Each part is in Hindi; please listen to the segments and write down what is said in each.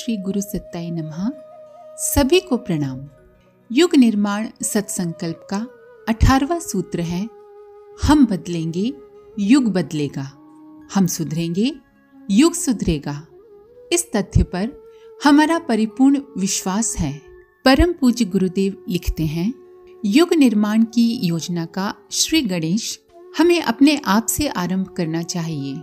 श्री गुरु सत्ताय नमः। सभी को प्रणाम। युग निर्माण सत्संकल्प का 18वां सूत्र है, हम बदलेंगे युग बदलेगा, हम सुधरेंगे युग सुधरेगा। इस तथ्य पर हमारा परिपूर्ण विश्वास है। परम पूज्य गुरुदेव लिखते हैं, युग निर्माण की योजना का श्री गणेश हमें अपने आप से आरंभ करना चाहिए।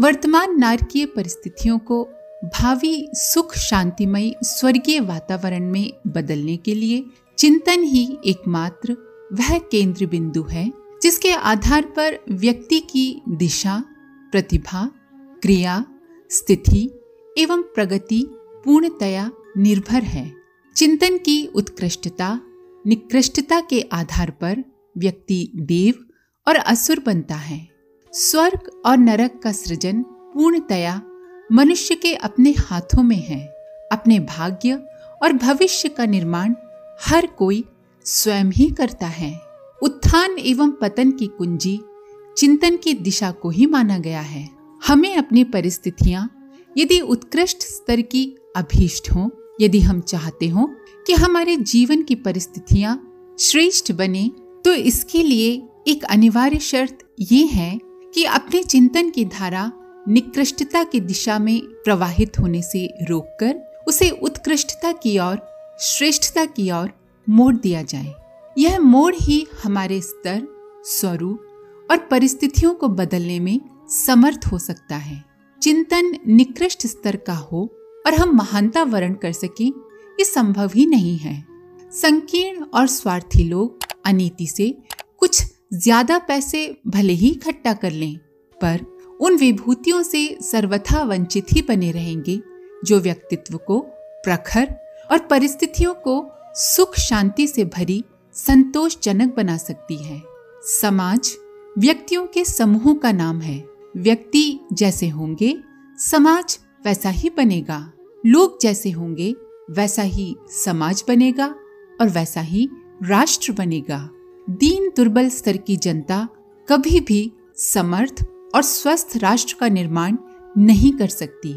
वर्तमान नारकीय परिस्थितियों को भावी सुख शांतिमय स्वर्गीय वातावरण में बदलने के लिए चिंतन ही एकमात्र वह केंद्र बिंदु है जिसके आधार पर व्यक्ति की दिशा, प्रतिभा, क्रिया, स्थिति एवं प्रगति पूर्णतया निर्भर है। चिंतन की उत्कृष्टता, निकृष्टता के आधार पर व्यक्ति देव और असुर बनता है। स्वर्ग और नरक का सृजन पूर्णतया मनुष्य के अपने हाथों में है। अपने भाग्य और भविष्य का निर्माण हर कोई स्वयं ही करता है। उत्थान एवं पतन की कुंजी चिंतन की दिशा को ही माना गया है। हमें अपनी परिस्थितियां यदि उत्कृष्ट स्तर की अभीष्ट हों, यदि हम चाहते हो कि हमारे जीवन की परिस्थितियां श्रेष्ठ बने, तो इसके लिए एक अनिवार्य शर्त ये है कि अपने चिंतन की धारा निकृष्टता की दिशा में प्रवाहित होने से रोककर उसे उत्कृष्टता की ओर, श्रेष्ठता की ओर मोड़ दिया जाए। यह मोड़ ही हमारे स्तर, स्वरूप और परिस्थितियों को बदलने में समर्थ हो सकता है। चिंतन निकृष्ट स्तर का हो और हम महानता वर्ण कर सकें, ये संभव ही नहीं है। संकीर्ण और स्वार्थी लोग अनीति से कुछ ज्यादा पैसे भले ही इकट्ठा कर लें, पर उन विभूतियों से सर्वथा वंचित ही बने रहेंगे जो व्यक्तित्व को प्रखर और परिस्थितियों को सुख शांति से भरी संतोषजनक बना सकती है। समाज व्यक्तियों के समूहों का नाम है। व्यक्ति जैसे होंगे समाज वैसा ही बनेगा। लोग जैसे होंगे वैसा ही समाज बनेगा और वैसा ही राष्ट्र बनेगा। दीन दुर्बल स्तर की जनता कभी भी समर्थ और स्वस्थ राष्ट्र का निर्माण नहीं कर सकती।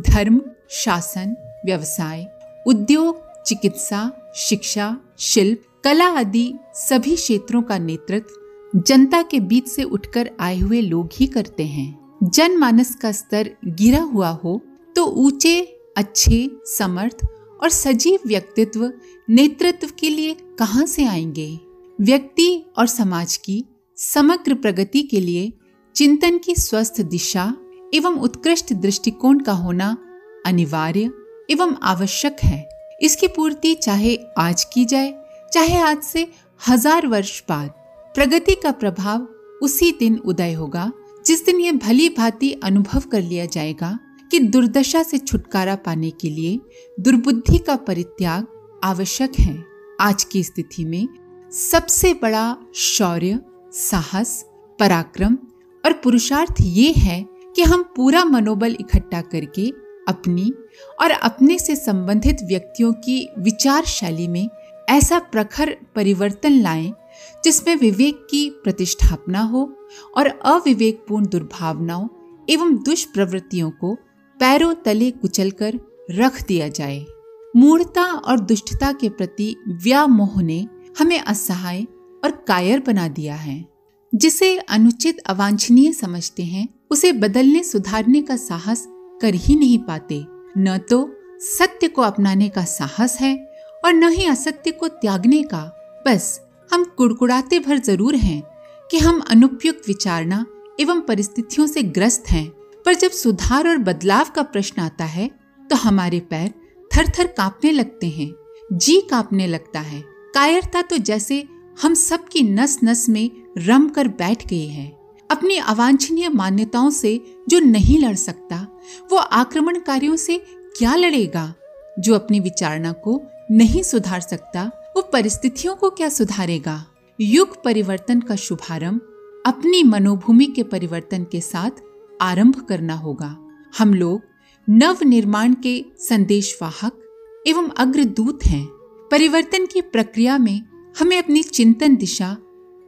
धर्म, शासन, व्यवसाय, उद्योग, चिकित्सा, शिक्षा, शिल्प, कला आदि सभी क्षेत्रों का नेतृत्व जनता के बीच से उठकर आए हुए लोग ही करते हैं। जनमानस का स्तर गिरा हुआ हो तो ऊंचे, अच्छे, समर्थ और सजीव व्यक्तित्व नेतृत्व के लिए कहां से आएंगे? व्यक्ति और समाज की समग्र प्रगति के लिए चिंतन की स्वस्थ दिशा एवं उत्कृष्ट दृष्टिकोण का होना अनिवार्य एवं आवश्यक है। इसकी पूर्ति चाहे आज की जाए, चाहे आज से 1000 वर्ष बाद। प्रगति का प्रभाव उसी दिन उदय होगा जिस दिन यह भली भांति अनुभव कर लिया जाएगा कि दुर्दशा से छुटकारा पाने के लिए दुर्बुद्धि का परित्याग आवश्यक है। आज की स्थिति में सबसे बड़ा शौर्य, साहस, पराक्रम और पुरुषार्थ ये है कि हम पूरा मनोबल इकट्ठा करके अपनी और अपने से संबंधित व्यक्तियों की विचार शैली में ऐसा प्रखर परिवर्तन लाएं जिसमें विवेक की प्रतिष्ठापना हो और अविवेकपूर्ण दुर्भावनाओं एवं दुष्प्रवृत्तियों को पैरों तले कुचलकर रख दिया जाए। मूढ़ता और दुष्टता के प्रति व्यामोह ने हमें असहाय और कायर बना दिया है। जिसे अनुचित अवांछनीय समझते हैं उसे बदलने सुधारने का साहस कर ही नहीं पाते। न तो सत्य को अपनाने का साहस है और न ही असत्य को त्यागने का। बस हम कुड़कुड़ाते भर जरूर हैं कि हम अनुपयुक्त विचारना एवं परिस्थितियों से ग्रस्त हैं, पर जब सुधार और बदलाव का प्रश्न आता है तो हमारे पैर थर थर कांपने लगते हैं, जी कांपने लगता है। कायरता तो जैसे हम सब की नस नस में रम कर बैठ गई है। अपनी अवांछनीय मान्यताओं से जो नहीं लड़ सकता वो आक्रमणकारियों से क्या लड़ेगा? जो अपनी विचारना को नहीं सुधार सकता वो परिस्थितियों को क्या सुधारेगा? युग परिवर्तन का शुभारंभ अपनी मनोभूमि के परिवर्तन के साथ आरंभ करना होगा। हम लोग नव निर्माण के संदेशवाहक एवं अग्रदूत हैं। परिवर्तन की प्रक्रिया में हमें अपनी चिंतन दिशा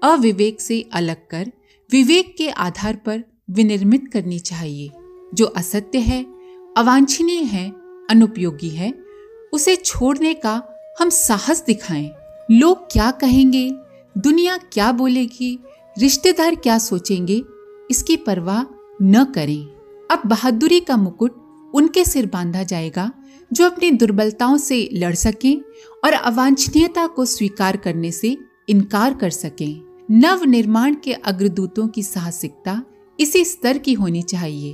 अविवेक से अलग कर विवेक के आधार पर विनिर्मित करनी चाहिए। जो असत्य है, अवांछनीय है, अनुपयोगी है, उसे छोड़ने का हम साहस दिखाएं। लोग क्या कहेंगे, दुनिया क्या बोलेगी, रिश्तेदार क्या सोचेंगे, इसकी परवाह न करें। अब बहादुरी का मुकुट उनके सिर बांधा जाएगा जो अपनी दुर्बलताओं से लड़ सकें और अवांछनीयता को स्वीकार करने से इनकार कर सकें। नव निर्माण के अग्रदूतों की साहसिकता इसी स्तर की होनी चाहिए।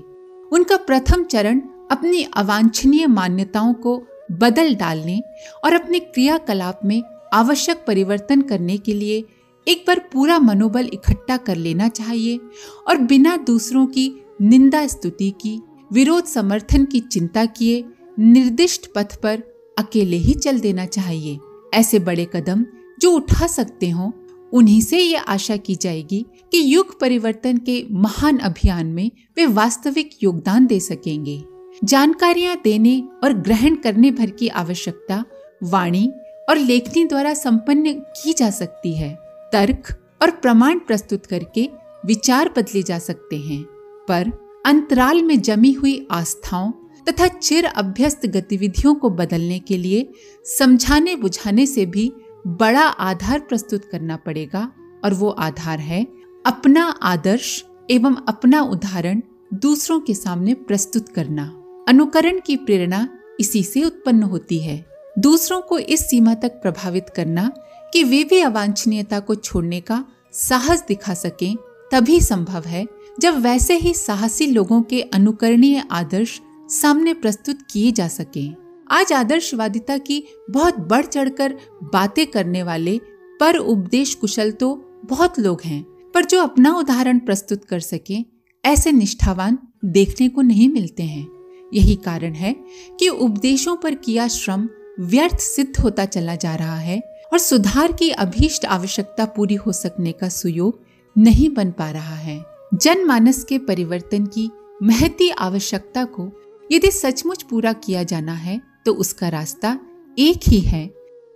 उनका प्रथम चरण अपनी अवांछनीय मान्यताओं को बदल डालने और अपने क्रियाकलाप में आवश्यक परिवर्तन करने के लिए एक बार पूरा मनोबल इकट्ठा कर लेना चाहिए और बिना दूसरों की निंदा स्तुति की, विरोध समर्थन की चिंता किए निर्दिष्ट पथ पर अकेले ही चल देना चाहिए। ऐसे बड़े कदम जो उठा सकते हों, उन्हीं से ये आशा की जाएगी कि युग परिवर्तन के महान अभियान में वे वास्तविक योगदान दे सकेंगे। जानकारियां देने और ग्रहण करने भर की आवश्यकता वाणी और लेखनी द्वारा संपन्न की जा सकती है। तर्क और प्रमाण प्रस्तुत करके विचार बदले जा सकते हैं, पर अंतराल में जमी हुई आस्थाओं तथा चिर अभ्यस्त गतिविधियों को बदलने के लिए समझाने बुझाने से भी बड़ा आधार प्रस्तुत करना पड़ेगा, और वो आधार है अपना आदर्श एवं अपना उदाहरण दूसरों के सामने प्रस्तुत करना। अनुकरण की प्रेरणा इसी से उत्पन्न होती है। दूसरों को इस सीमा तक प्रभावित करना कि वे भी अवांछनीयता को छोड़ने का साहस दिखा सकें तभी संभव है जब वैसे ही साहसी लोगों के अनुकरणीय आदर्श सामने प्रस्तुत किए जा सकें। आज आदर्शवादिता की बहुत बढ़ चढ़कर बातें करने वाले पर उपदेश कुशल तो बहुत लोग हैं, पर जो अपना उदाहरण प्रस्तुत कर सकें ऐसे निष्ठावान देखने को नहीं मिलते हैं। यही कारण है कि उपदेशों पर किया श्रम व्यर्थ सिद्ध होता चला जा रहा है और सुधार की अभीष्ट आवश्यकता पूरी हो सकने का सुयोग नहीं बन पा रहा है। जनमानस के परिवर्तन की महती आवश्यकता को यदि सचमुच पूरा किया जाना है तो उसका रास्ता एक ही है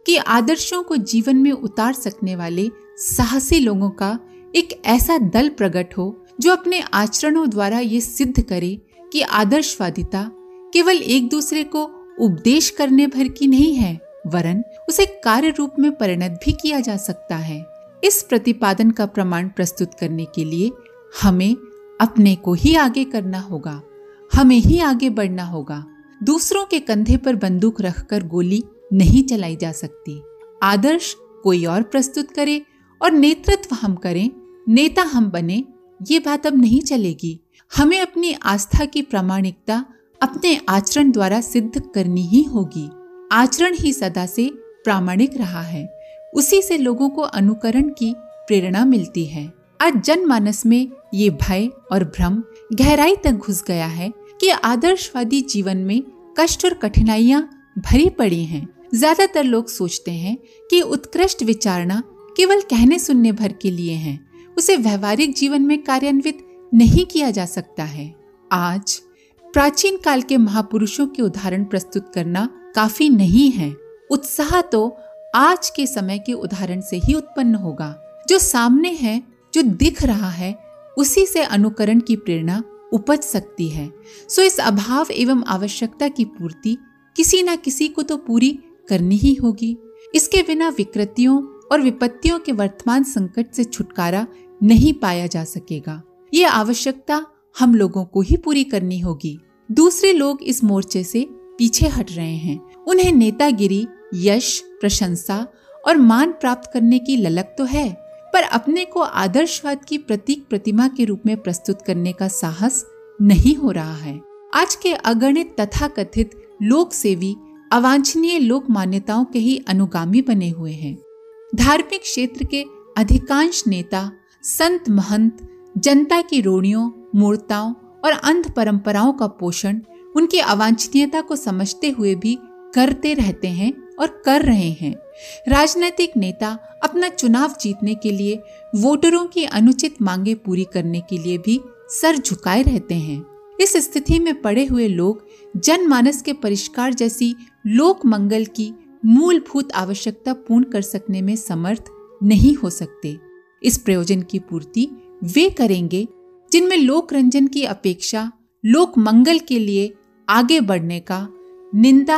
कि आदर्शों को जीवन में उतार सकने वाले साहसी लोगों का एक ऐसा दल प्रकट हो जो अपने आचरणों द्वारा ये सिद्ध करे कि आदर्शवादिता केवल एक दूसरे को उपदेश करने भर की नहीं है, वरन उसे कार्य रूप में परिणत भी किया जा सकता है। इस प्रतिपादन का प्रमाण प्रस्तुत करने के लिए हमें अपने को ही आगे करना होगा, हमें ही आगे बढ़ना होगा। दूसरों के कंधे पर बंदूक रखकर गोली नहीं चलाई जा सकती। आदर्श कोई और प्रस्तुत करे और नेतृत्व हम करें, नेता हम बने, ये बात अब नहीं चलेगी। हमें अपनी आस्था की प्रामाणिकता अपने आचरण द्वारा सिद्ध करनी ही होगी। आचरण ही सदा से प्रामाणिक रहा है, उसी से लोगों को अनुकरण की प्रेरणा मिलती है। आज जनमानस में ये भय और भ्रम गहराई तक घुस गया है कि आदर्शवादी जीवन में कष्ट और कठिनाइयां भरी पड़ी हैं। ज्यादातर लोग सोचते हैं कि उत्कृष्ट विचारना केवल कहने सुनने भर के लिए है, उसे व्यवहारिक जीवन में कार्यान्वित नहीं किया जा सकता है। आज प्राचीन काल के महापुरुषों के उदाहरण प्रस्तुत करना काफी नहीं है। उत्साह तो आज के समय के उदाहरण से ही उत्पन्न होगा। जो सामने है, जो दिख रहा है, उसी से अनुकरण की प्रेरणा उपज सकती है। सो इस अभाव एवं आवश्यकता की पूर्ति किसी न किसी को तो पूरी करनी ही होगी। इसके बिना विकृतियों और विपत्तियों के वर्तमान संकट से छुटकारा नहीं पाया जा सकेगा। ये आवश्यकता हम लोगों को ही पूरी करनी होगी। दूसरे लोग इस मोर्चे से पीछे हट रहे हैं। उन्हें नेतागिरी, यश, प्रशंसा और मान प्राप्त करने की ललक तो है, पर अपने को आदर्शवाद की प्रतीक प्रतिमा के रूप में प्रस्तुत करने का साहस नहीं हो रहा है। आज के अगणित तथाकथित लोक सेवी अवांछनीय लोक मान्यताओं के ही अनुगामी बने हुए हैं। धार्मिक क्षेत्र के अधिकांश नेता, संत महंत जनता की रूढ़ियों, मूर्ताओं और अंध परंपराओं का पोषण उनकी अवांछनीयता को समझते हुए भी करते रहते हैं और कर रहे हैं। राजनीतिक नेता अपना चुनाव जीतने के लिए वोटरों की अनुचित मांगे पूरी करने के लिए भी सर झुकाए रहते हैं। इस स्थिति में पड़े हुए लोग जनमानस के परिष्कार जैसी लोक मंगल की मूलभूत आवश्यकता पूर्ण कर सकने में समर्थ नहीं हो सकते। इस प्रयोजन की पूर्ति वे करेंगे जिनमें लोक रंजन की अपेक्षा लोक मंगल के लिए आगे बढ़ने का, निंदा,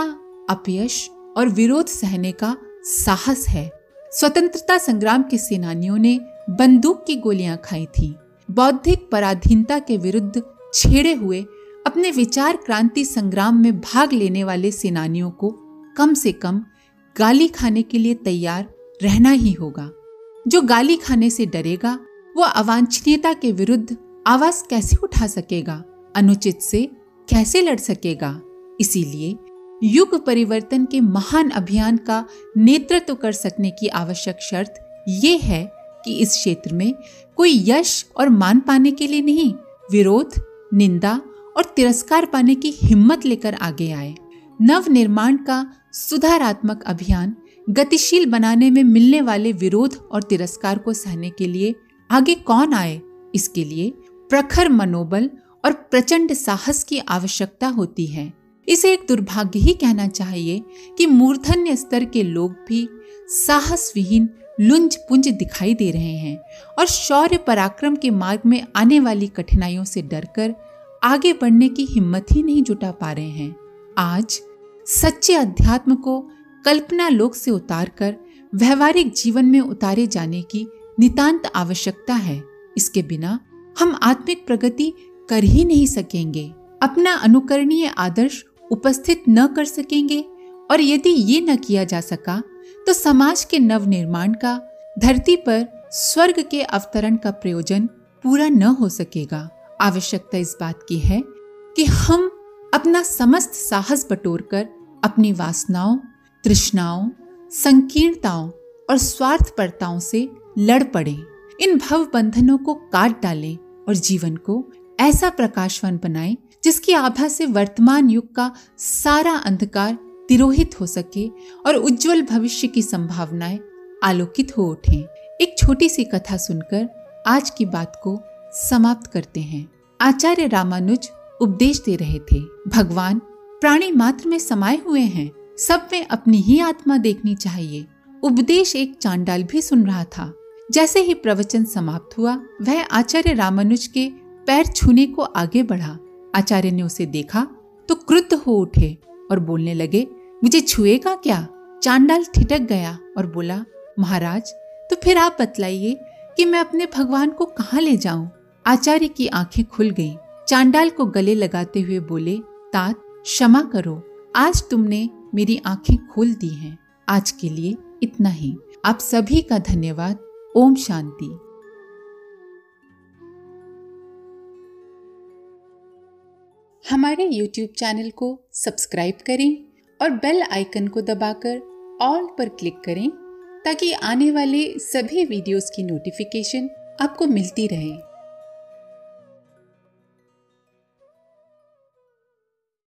अपयश और विरोध सहने का साहस है। स्वतंत्रता संग्राम के सेनानियों ने बंदूक की गोलियां खाई थीं। बौद्धिक पराधीनता के विरुद्ध छेड़े हुए अपने विचार क्रांति संग्राम में भाग लेने वाले सेनानियों को कम से कम गाली खाने के लिए तैयार रहना ही होगा। जो गाली खाने से डरेगा वो अवांछनीयता के विरुद्ध आवाज कैसे उठा सकेगा, अनुचित से कैसे लड़ सकेगा। इसीलिए युग परिवर्तन के महान अभियान का नेतृत्व कर सकने की आवश्यक शर्त ये है कि इस क्षेत्र में कोई यश और मान पाने के लिए नहीं, विरोध, निंदा और तिरस्कार पाने की हिम्मत लेकर आगे आए। नव निर्माण का सुधारात्मक अभियान गतिशील बनाने में मिलने वाले विरोध और तिरस्कार को सहने के लिए आगे कौन आए, इसके लिए प्रखर मनोबल और प्रचंड साहस की आवश्यकता होती है। इसे एक दुर्भाग्य ही कहना चाहिए कि मूर्धन्य स्तर के लोग भी साहस विहीन लुंज पुंज दिखाई दे रहे हैं और शौर्य पराक्रम के मार्ग में आने वाली कठिनाइयों से डरकर आगे बढ़ने की हिम्मत ही नहीं जुटा पा रहे हैं। आज सच्चे अध्यात्म को कल्पना लोक से उतारकर व्यवहारिक जीवन में उतारे जाने की नितांत आवश्यकता है। इसके बिना हम आत्मिक प्रगति कर ही नहीं सकेंगे, अपना अनुकरणीय आदर्श उपस्थित न कर सकेंगे और यदि ये न किया जा सका तो समाज के नव निर्माण का, धरती पर स्वर्ग के अवतरण का प्रयोजन पूरा न हो सकेगा। आवश्यकता इस बात की है कि हम अपना समस्त साहस बटोरकर अपनी वासनाओं, तृष्णाओं, संकीर्णताओं और स्वार्थपरताओं से लड़ पड़ें। इन भव बंधनों को काट डालें और जीवन को ऐसा प्रकाशवान बनाएं जिसकी आभा से वर्तमान युग का सारा अंधकार तिरोहित हो सके और उज्जवल भविष्य की संभावनाएं आलोकित हो उठें। एक छोटी सी कथा सुनकर आज की बात को समाप्त करते हैं। आचार्य रामानुज उपदेश दे रहे थे। भगवान प्राणी मात्र में समाये हुए हैं, सब में अपनी ही आत्मा देखनी चाहिए। उपदेश एक चांडाल भी सुन रहा था। जैसे ही प्रवचन समाप्त हुआ, वह आचार्य रामानुज के पैर छूने को आगे बढ़ा। आचार्य ने उसे देखा तो क्रुद्ध हो उठे और बोलने लगे, मुझे छुएगा क्या? चांडाल ठिठक गया और बोला, महाराज तो फिर आप बतलाइए कि मैं अपने भगवान को कहाँ ले जाऊं? आचार्य की आंखें खुल गईं। चांडाल को गले लगाते हुए बोले, तात क्षमा करो, आज तुमने मेरी आंखें खोल दी हैं। आज के लिए इतना ही। आप सभी का धन्यवाद। ओम शांति। हमारे YouTube चैनल को सब्सक्राइब करें और बेल आइकन को दबाकर ऑल पर क्लिक करें ताकि आने वाले सभी वीडियोस की नोटिफिकेशन आपको मिलती रहे।